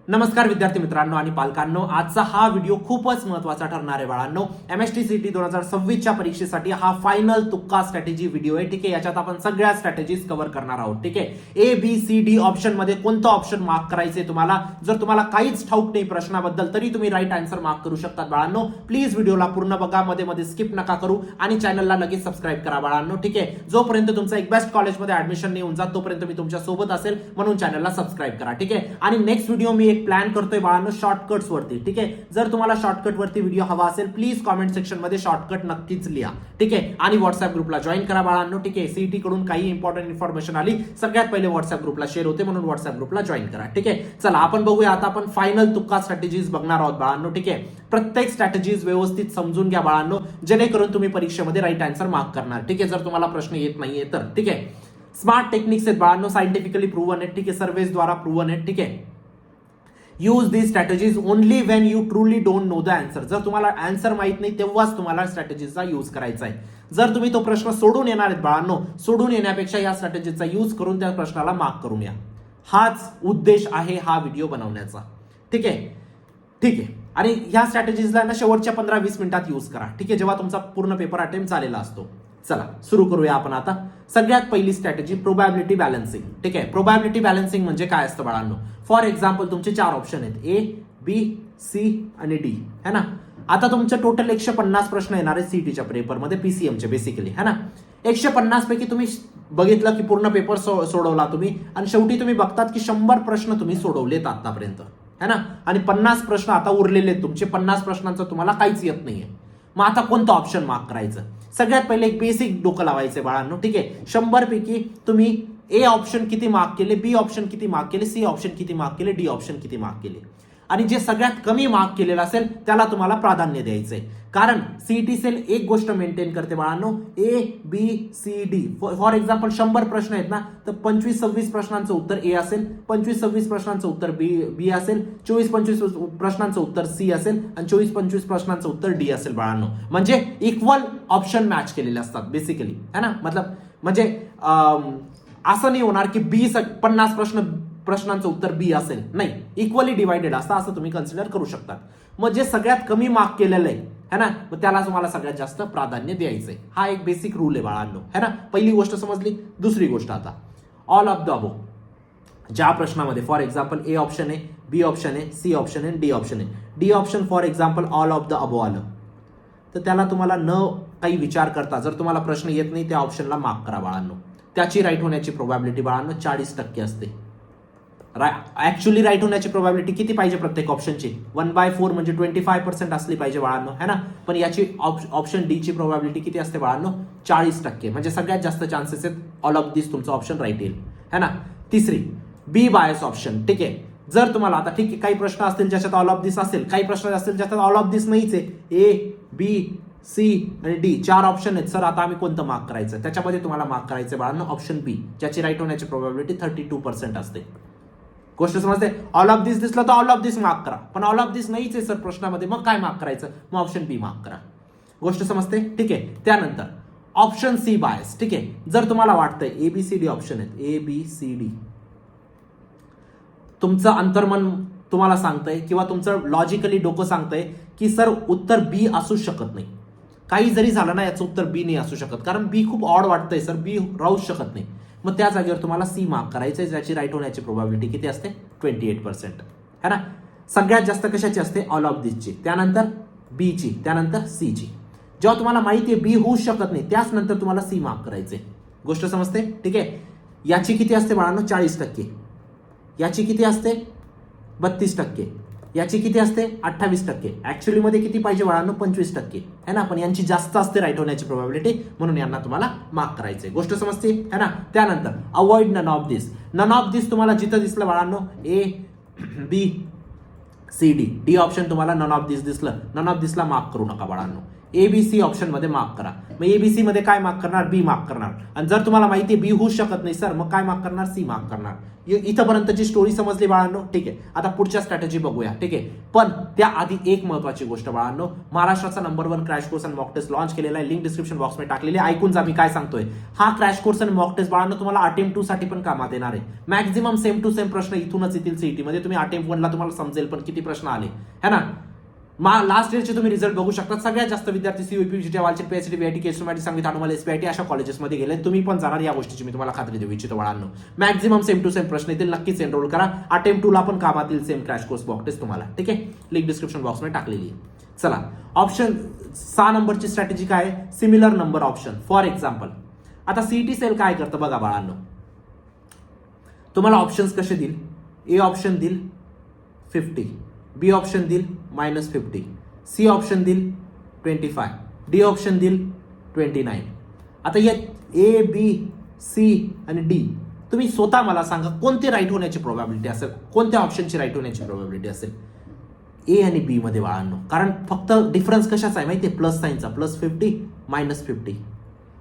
नमस्कार विद्यार्थी मित्रांनो आणि पालकांनो, आजचा हा व्हिडिओ खूपच महत्त्वाचा ठरणार आहे बाळांनो. MSTCT 2026च्या परीक्षेसाठी हा फायनल तुक्का स्ट्रॅटेजी व्हिडिओ आहे. ठीक आहे, याच्यात आपण सगळ्या स्ट्रॅटेजीज कव्हर करणार आहोत. ठीक आहे, ABCD ऑप्शन मध्ये कोणतं ऑप्शन मार्क करायचे तुम्हाला. जर तुम्हाला काहीच ठाऊक नाही प्रश्नाबद्दल तरी तुम्ही राईट आन्सर मार्क करू शकता बाळांनो. प्लीज व्हिडिओला पूर्ण बघा, मध्ये मध्ये स्किप नका करू आणि चॅनलला लगेच सबस्क्राईब करा बाळांनो. ठीक आहे, जोपर्यंत तुमचा एक बेस्ट कॉलेजमध्ये ऍडमिशन नाही होऊन जात तोपर्यंत मी तुमच्या सोबत असेल, म्हणून चॅनलला सबस्क्राईब करा. ठीक आहे, आणि नेक्स्ट व्हिडिओ मी एक प्लॅन करतोय बाळांनो शॉर्टकट्स वरती. ठीक आहे, जर तुम्हाला शॉर्टकट वरती व्हिडिओ हवा असेल प्लीज कॉमेंट सेक्शन मध्ये शॉर्टकट नक्कीच लिहा. ठीक आहे, आणि व्हॉट्सअप ग्रुपला जॉईन करा बाळांनो. ठीक आहे, सीईटी कडून काही इंपॉर्टंट इन्फॉर्मेशन आली सगळ्यात पहिले व्हॉट्सअप ग्रुपला शेअर होते, म्हणून व्हॉट्सअप ग्रुपला जॉईन करा. ठीक आहे, चला आपण बघूया. आता आपण फायनल तुक्का स्ट्रॅटेजीज बघणार आहोत बाळांनो. ठीक आहे, प्रत्येक स्ट्रॅटेजीज व्यवस्थित समजून घ्या बाळांनो, जेणेकरून तुम्ही परीक्षेमध्ये राईट आन्सर मार्क करणार. ठीक आहे, जर तुम्हाला प्रश्न येत नाहीये तर. ठीक आहे, स्मार्ट टेक्निक्स आहेत बाळांनो, सायंटिफिकली प्रूव्हन आहेत. ठीक आहे, सर्व्हेज द्वारा प्रूव्हन आहेत. ठीक आहे, use these strategies only Wien you truly don't know the answer. जर तुम्हाला आन्सर माहित नाही तेव्हाच तुम्हाला स्ट्रॅटेजीचा यूज करायचा आहे. जर तुम्ही तो प्रश्न सोडून येणार आहेत बाळांनो, सोडून येण्यापेक्षा या स्ट्रॅटेजीचा यूज करून त्या प्रश्नाला मार्क करून या. हाच उद्देश आहे हा व्हिडिओ बनवण्याचा. ठीक आहे, ठीक आहे, आणि ह्या स्ट्रॅटेजीजला ना शेवटच्या 15-20 मिनिटात यूज करा. ठीक आहे, जेव्हा तुमचा पूर्ण पेपर अटेम्प्ट झालेला असतो. चला सुरू करूया आपण आता. सगळ्यात पहिली स्ट्रॅटेजी प्रोबॅबिलिटी बॅलन्सिंग. ठीक आहे, प्रोबॅबिलिटी बॅलन्सिंग म्हणजे काय असतं बाळांनो. फॉर एक्झाम्पल तुमचे 4 ऑप्शन आहेत, A, B, C आणि D, है ना. आता तुमचे टोटल 150 प्रश्न येणार आहेत सीईटीच्या पेपरमध्ये, पीसीएमचे बेसिकली, है ना. 150 पैकी तुम्ही बघितलं की पूर्ण पेपर सोडवला तुम्ही, आणि शेवटी तुम्ही बघतात की 100 प्रश्न तुम्ही सोडवलेत आतापर्यंत, है ना. आणि 50 प्रश्न आता उरलेले आहेत तुमचे. 50 प्रश्नांचं तुम्हाला काहीच येत नाहीये. मग आता कोणतं ऑप्शन मार्क करायचं. सगळ्यात पहिले एक बेसिक डोकं लावायचं बाळांनो. ठीक आहे, 100 पैकी तुम्ही A ऑप्शन किती मार्क केले, B ऑप्शन किती मार्क केले, C ऑप्शन किती मार्क केले, D ऑप्शन किती मार्क केले, आणि जे सगळ्यात कमी मार्क केलेलं असेल त्याला तुम्हाला प्राधान्य द्यायचंय. कारण सीईटी सेल एक गोष्ट मेंटेन करते बाळांनो, ABCD. फॉर एक्झाम्पल 100 प्रश्न आहेत ना, तर 25-26 प्रश्नांचं उत्तर A असेल, 25-26 प्रश्नांचं उत्तर B असेल, 24-25 प्रश्नांचं उत्तर C असेल, आणि 24-25 प्रश्नांचं उत्तर D असेल बाळांनो. म्हणजे इक्वल ऑप्शन मॅच केलेले असतात बेसिकली, है ना. म्हणजे असं नाही होणार की 50 प्रश्नांचं उत्तर B असेल, नाही, इक्वली डिवायडेड असतं, असं तुम्ही कन्सिडर करू शकता. मग जे सगळ्यात कमी मार्क केलेलं आहे, है ना, मग त्याला तुम्हाला सगळ्यात जास्त प्राधान्य द्यायचंय. हा एक बेसिक रूल आहे बाळांनो, है ना. पहिली गोष्ट समजली. दुसरी गोष्ट आता ऑल ऑफ द अबो. ज्या प्रश्नामध्ये फॉर एक्झाम्पल A ऑप्शन आहे, B ऑप्शन आहे, C ऑप्शन आहे, D ऑप्शन आहे. D option for example all of the above आलं तर त्याला तुम्हाला न काही विचार करता, जर तुम्हाला प्रश्न येत नाही त्या ऑप्शनला मार्क करा बाळांनो. त्याची राईट होण्याची प्रोबॅबिलिटी बाळांनो 40% असते. ऍक्च्युअली राईट होण्याची प्रोबॅबिलिटी किती पाहिजे प्रत्येक ऑप्शनची? 1/4 म्हणजे 25% असली पाहिजे बाळांनो, है ना. पण याची ऑप्शन डी ची प्रोबॅबिलिटी किती असते बाळांनो? 40%. म्हणजे सगळ्यात जास्त चान्सेस आहेत ऑल ऑफ दिस तुमचं ऑप्शन राईट येईल, है ना. तिसरी बी बायस ऑप्शन. ठीक आहे, जर तुम्हाला आता ठीक आहे काही प्रश्न असतील ज्याच्यात ऑल ऑफ दिस असेल, काही प्रश्न असतील ज्याच्यात ऑल ऑफ दिस नाहीच आहे, A, B, C आणि D 4 ऑप्शन आहेत. सर आता आम्ही कोणतं मार्क करायचं? त्याच्यामध्ये तुम्हाला मार्क करायचं बाळांनो ऑप्शन बी, ज्याची राईट होण्याची प्रोबॅबिलिटी 32% असते. गोष्ट समजते. ऑल ऑफ दिस दिसलं तर ऑल ऑफ दिस मार्क करा, पण ऑल ऑफ दिस नाहीच आहे सर प्रश्नामध्ये, मग काय मार्क करायचं? मग ऑप्शन बी मार्क करा. गोष्ट समजते. ठीक आहे, त्यानंतर ऑप्शन सी बायस. ठीक आहे, जर तुम्हाला वाटतंय ABCD ऑप्शन आहेत, ABCD, तुमचं अंतर्मन तुम्हाला सांगतंय किंवा तुमचं लॉजिकली डोकं सांगतंय की सर उत्तर बी असू शकत नाही. काही जरी झालं ना याचं उत्तर बी नाही असू शकत, कारण बी खूप ऑड वाटतंय सर, बी राहूच शकत नाही. मग त्या जागेवर तुम्हाला सी मार्क करायचंय, ज्याची राईट होण्याची प्रोबॅबिलिटी किती असते? 28%, है ना. सगळ्यात जास्त कशाची असते? ऑल ऑफ दिसची, त्यानंतर बी ची, त्यानंतर सी ची. जेव्हा तुम्हाला माहिती आहे बी होऊच शकत नाही त्याच नंतर तुम्हाला सी मार्क करायचे. गोष्ट समजते. ठीक आहे, याची किती असते बाळांनो? 40%. याची किती असते? 32%. याची किती असते? 28%. ऍक्च्युअली मध्ये किती पाहिजे बाळांनो? 25%, है ना. पण यांची जास्त असते राईट होण्याची प्रोबॅबिलिटी, म्हणून यांना तुम्हाला मार्क करायचंय. गोष्ट समजते, है ना. त्यानंतर avoid none of this. None of this तुम्हाला जिथं दिसलं बाळांनो A, B, C, D, D option तुम्हाला नन ऑफ दिस दिसलं, नन ऑफ दिसला मार्क करू नका बाळांनो. ABC ऑप्शनमध्ये मार्क करा. मग ABC मध्ये काय मार्क करणार? बी मार्क करणार. आणि जर तुम्हाला माहिती आहे बी होऊ शकत नाही सर, मग काय मार्क करणार? सी मार्क करणार. इथंपर्यंतची स्टोरी समजली बाळांनो? ठीक आहे. आता पुढच्या स्ट्रॅटेजी बघूया. ठीक आहे. पण त्याआधी एक महत्वाची गोष्ट बाळांनो, महाराष्ट्राचा नंबर 1 क्रॅश कोर्स आणि मॉक टेस्ट लॉन्च केलेला आहे. लिंक डिस्क्रिप्शन बॉक्समध्ये टाकलेली आहे. ऐकून जा मी काय सांगतोय. हा क्रॅश कोर्स आणि मॉक टेस्ट बाळांनो तुम्हाला अटेम्प्ट 2 साठी पण कामात येणार आहे. मॅक्झिमम सेम टू सेम प्रश्न इथूनच येतील सीईटी मध्ये. तुम्ही अटेम्प्ट 1 ला तुम्हाला समजेल पण किती प्रश्न आले है ना. लास्ट इयरचे तुम्ही रिझल्ट बघू शकता. सगळ्यात जास्त विद्यार्थी सीयूपी वालचे पीएचडी बीआयटी केसोमॅटी संगीत अनुमल एसपीआयटी अशा कॉलेजेसमध्ये गेले. तुम्ही पण जाणार या गोष्टीची मी तुम्हाला खात्री देऊ इच्छितो बाळांनो. मॅक्झिमम सेम टू सेम प्रश्न येतील. नक्कीच एनरोल करा. अटेम्प्ट 2 ला पण कामात येईल same crash course mock test तुम्हाला. ठीक आहे. लिंक डिस्क्रिप्शन बॉक्समध्ये टाकलेली आहे. चला ऑप्शन 6 नंबरची स्ट्रॅटेजी काय आहे? Similar number option. For example आता सीईटी सेल काय करतं बघा बाळांनो. तुम्हाला ऑप्शन्स कसे देईल? ए ऑप्शन देईल 50, बी ऑप्शन देईल -50, सी ऑप्शन देईल 25, डी ऑप्शन देईल 29. आता या ए बी सी आणि डी तुम्ही स्वतः मला सांगा कोणते राईट होण्याची प्रोबॅबिलिटी असेल, कोणत्या ऑप्शनची राईट होण्याची प्रोबॅबिलिटी असेल ए आणि बी मध्ये बाळांनो. कारण फक्त डिफरन्स कशाचा आहे माहिती आहे? प्लस साईनचा. +50 -50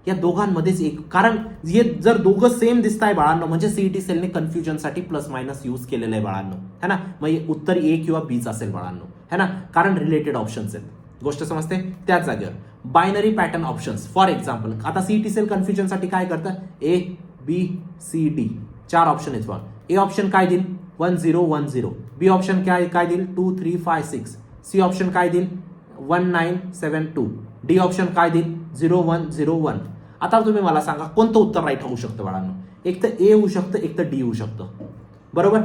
या दोघांमध्येच एक. कारण हे जर दोघं सेम दिसत आहे बाळांनो म्हणजे सीईटी सेलने कन्फ्युजनसाठी प्लस मायनस यूज केलेलं आहे बाळांनो है ना. मग उत्तर ए किंवा बीच असेल बाळांनो है ना. कारण रिलेटेड ऑप्शन्स आहेत. गोष्ट समजते? त्याच जागेवर binary pattern options. For example आता सीईटी सेल कन्फ्युजनसाठी काय करतं? A B C D 4 option आहेत. ए ऑप्शन काय देईल? 1 0 1 0. बी ऑप्शन काय देईल? 2 3 5 6. सी ऑप्शन काय देईल? 1 9 7 2. डी ऑप्शन काय देईल? 0 1 0 1. आता तुम्ही मला सांगा कोणतं उत्तर राईट होऊ शकतं बाळांनो? एक तर ए होऊ शकतं, एक तर डी होऊ शकतं. बरोबर.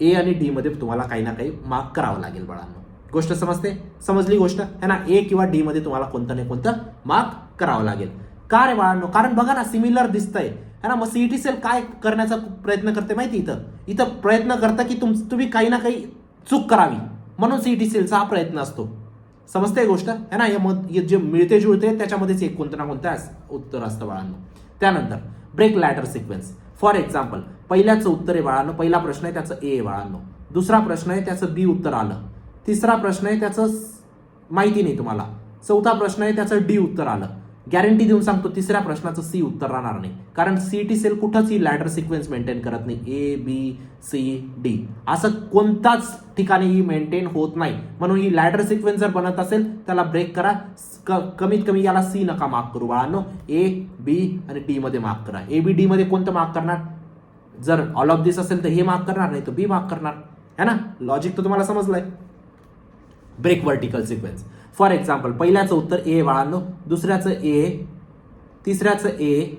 ए आणि डी मध्ये तुम्हाला काही ना काही मार्क करावं लागेल बाळांनो. गोष्ट समजते? समजली गोष्ट है ना. ए किंवा डी मध्ये तुम्हाला कोणतं नाही कोणतं मार्क करावं लागेल. का रे बाळांनो? कारण बघा ना सिमिलर दिसतंय है ना. मग सीईटी सेल काय करण्याचा प्रयत्न करते माहिती? इथं प्रयत्न करतं की तुम्ही काही ना काही चूक करावी म्हणून सीईटी सेलचा हा प्रयत्न असतो. समजते गोष्ट है ना. जे मिळते जुळते त्याच्यामध्येच एक कोणतं ना कोणतं उत्तर असतं बाळांनो. त्यानंतर break ladder sequence. For example पहिल्याचं उत्तर आहे बाळांनो, पहिला प्रश्न आहे त्याचं ए आहे बाळांनो. दुसरा प्रश्न आहे त्याचं बी उत्तर आलं. तिसरा प्रश्न आहे त्याचं माहिती नाही तुम्हाला. चौथा प्रश्न आहे त्याचं डी उत्तर आलं. गॅरंटी देऊन सांगतो तिसऱ्या प्रश्नाचं सी उत्तर राहणार नाही. कारण सीईटी सेल कुठंच ही लॅडर सिक्वेन्स मेंटेन करत नाही. ए बी सी डी असं कोणताच ठिकाणी ही मेंटेन होत नाही. म्हणून ही लॅडर सिक्वेन्स जर बनत असेल त्याला ब्रेक करा. कमीत कमी याला सी नका मार्क करू बाळांनो. ए बी आणि डी मध्ये मार्क करा. ए बी डी मध्ये कोणतं मार्क करणार? जर ऑल ऑफ दिस असेल तर हे मार्क करणार, नाही तर बी मार्क करणार है ना. लॉजिक तर तुम्हाला समजलंय. Break vertical sequence. For example पहिल्याचं उत्तर ए बाळांनो, दुसऱ्याचं ए, तिसऱ्याचं ए,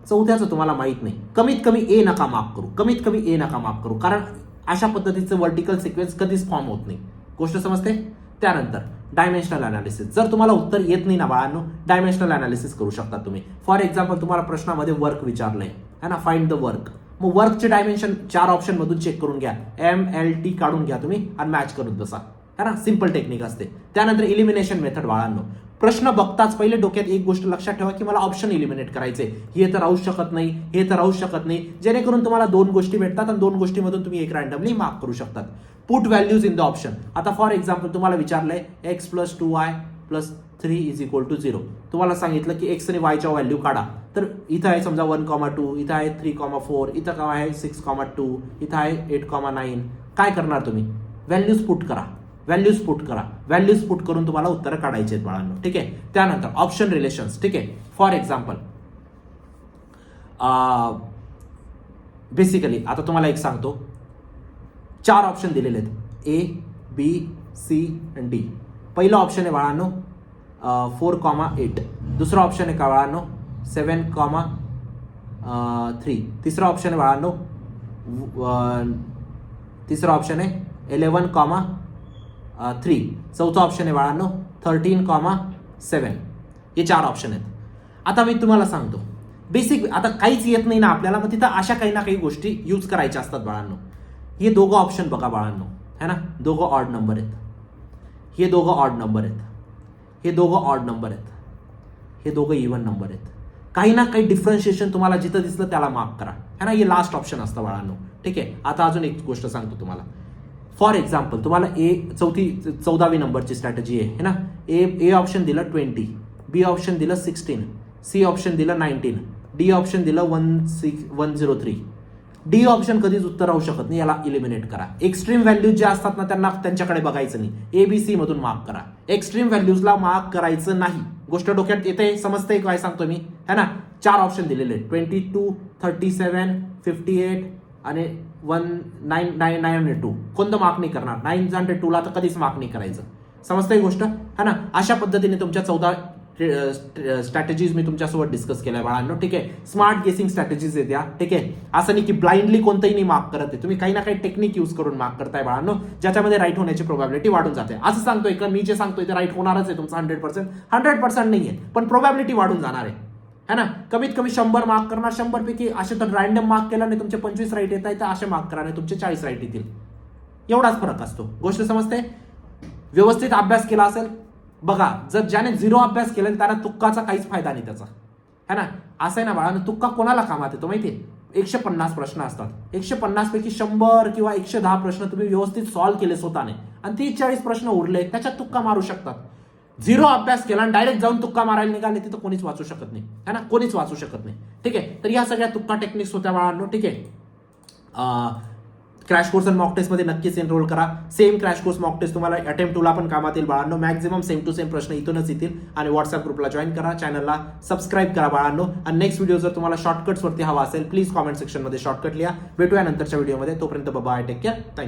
चौथ्याचं तुम्हाला माहित नाही. कमीत कमी ए नका मार्क करू. कमीत कमी ए नका मार्क करू. कारण अशा पद्धतीचं वर्टिकल सिक्वेन्स कधीच फॉर्म होत नाही. गोष्ट समजते? त्यानंतर डायमेन्शनल अनालिसिस. जर तुम्हाला उत्तर येत नाही ना बाळांनो, डायमेन्शनल अनालिसिस करू शकता तुम्ही. फॉर एक्झाम्पल तुम्हाला प्रश्नामध्ये वर्क विचारलंय है ना. Find the work. मग वर्कचे डायमेन्शन 4 ऑप्शन मधून चेक करून घ्या. MLT काढून घ्या तुम्ही आणि मॅच करून बसा है ना. सिंपल टेक्निक असते. त्यानंतर इलिमिनेशन मेथड बाळांनो. प्रश्न बघताच पहिले डोक्यात एक गोष्ट लक्षात ठेवा की मला ऑप्शन इलिमिनेट करायचे. हे तर राहू शकत नाही, हे तर राहू शकत नाही. जेणेकरून तुम्हाला 2 गोष्टी भेटतात आणि 2 गोष्टीमधून तुम्ही एक रॅन्डमली मार्क करू शकतात. Put values in the option. आता फॉर एक्झाम्पल तुम्हाला विचारलंय x + 2y + 3 = 0. तुम्हाला सांगितलं की x आणि y च्या व्हॅल्यू काढा. तर इथं आहे समजा 1,2, इथं आहे 3,4, इथं काय आहे 6,2, इथं आहे 8,9. काय करणार तुम्ही? व्हॅल्यूज पुट करा. व्हॅल्यूज पुट करून तुम्हाला उत्तर काढायचे आहेत बाळांनो. ठीक आहे. त्यानंतर ऑप्शन रिलेशन्स. ठीक आहे. फॉर एक्झाम्पल बेसिकली आता तुम्हाला एक सांगतो. 4 ऑप्शन दिलेले आहेत ए बी सी आणि डी. पहिलं ऑप्शन आहे बाळांनो 4,8. दुसरा ऑप्शन आहे का बाळांनो 7,3. तिसरा ऑप्शन आहे बाळांनो 11,3. चौथा ऑप्शन आहे बाळांनो 13,7. हे 4 ऑप्शन आहेत. आता मी तुम्हाला सांगतो बेसिक आता काहीच येत नाही ना आपल्याला, मग तिथं अशा काही ना काही गोष्टी यूज करायच्या असतात बाळांनो. हे दोघं ऑप्शन बघा बाळांनो है ना. दोघं ऑड नंबर आहेत. हे दोघं ऑड नंबर आहेत. हे दोघं ऑड नंबर आहेत. हे दोघं इव्हन नंबर आहेत. काही ना काही डिफरन्शिएशन तुम्हाला जिथं दिसलं त्याला मार्क करा है ना. हे लास्ट ऑप्शन असतं बाळांनो. ठीक आहे. आता अजून एक गोष्ट सांगतो तुम्हाला. फॉर एक्झाम्पल तुम्हाला 14वी नंबरची स्ट्रॅटेजी आहे ना. ए ऑप्शन दिलं 20, बी ऑप्शन दिलं 16, सी ऑप्शन दिलं 19, डी ऑप्शन दिलं 103. डी ऑप्शन कधीच उत्तर राहू शकत नाही, याला इलिमिनेट करा. एक्स्ट्रीम व्हॅल्यूज जे असतात ना त्यांच्याकडे बघायचं नाही, एबीसी मधून मार्क करा. एक्स्ट्रीम व्हॅल्यूजला मार्क करायचं नाही. गोष्ट डोक्यात येते, समजते काय सांगतो मी, है ना. 4 ऑप्शन दिलेले, 22, 37, 58 आणि 1992. कोणतं मार्क नाही करणार. 902ला तर कधीच मार्क नाही करायचं. समजते गोष्ट, है ना. अशा पद्धतीने तुमच्या 14 स्ट्रॅटेजीज मी तुमच्यासोबत डिस्कस केल्या बाळांनो. ठीक आहे, स्मार्ट गेसिंग स्ट्रॅटेजीज आहेत या. ठीक आहे, असं नाही की ब्लाइंडली कोणतंही नाही मार्क करत आहे. तुम्ही काही ना काही टेक्निक यूज करून मार्क करताय बाळांनो, ज्याच्यामध्ये राईट होण्याची प्रोबॅबिलिटी वाढून जाते. असं सांगतोय का मी जे सांगतोय ते राईट होणारच आहे तुमचं 100% नाहीये, पण प्रोबॅबिलिटी वाढून जाणार आहे, है ना. कमीत कमी 100 मार्क करणार, 100 पैकी असे तर रॅन्डम मार्क केला नाही तुमचे 25 राईट येत आहे, तर असे मार्क करा नाही तुमचे 40 राईट येतील. एवढाच फरक असतो. गोष्ट समजते. व्यवस्थित अभ्यास केला असेल बघा, जर ज्याने 0 अभ्यास केला त्याला तुक्काचा काहीच फायदा नाही त्याचा, है ना. असं आहे ना बाळांनो, तुक्का कोणाला कामात येतो माहितीये. 150 प्रश्न असतात, 150 पैकी 100 किंवा 110 प्रश्न तुम्ही व्यवस्थित सॉल्व्ह केले स्वतःने आणि 30-40 प्रश्न उरले त्याच्यात तुक्का मारू शकतात. 0 अभ्यास केला आणि डायरेक्ट जाऊन तुक्का मारायला निघाले तिथं कोणीच वाचू शकत नाही, है ना. कोणीच वाचू शकत नाही. ठीक आहे, तर या सगळ्या तुक्का टेक्निक्स होत्या बाळांनो. ठीक आहे, क्रॅश कोर्स आणि मॉक टेस्ट मध्ये नक्कीच एनरोल करा. Same crash course mock test तुम्हाला अटेम्प्ट 2ला पण कामात येईल बाळांनो. मॅक्झिमम सेम टू सेम प्रश्न इथूनच येतील. आणि व्हॉट्सअप ग्रुपला जॉईन करा, चॅनलला सबस्क्राईब करा बाळांनो. आणि नेक्स्ट व्हिडिओ जर तुम्हाला शॉर्टकट्स वरती हवा असेल प्लीज कॉमेंट सेक्शन मध्ये शॉर्टकट लिहा. भेटूया नंतरच्या व्हिडिओमध्ये. तोपर्यंत बाय, टेक केअर, थँक्यू.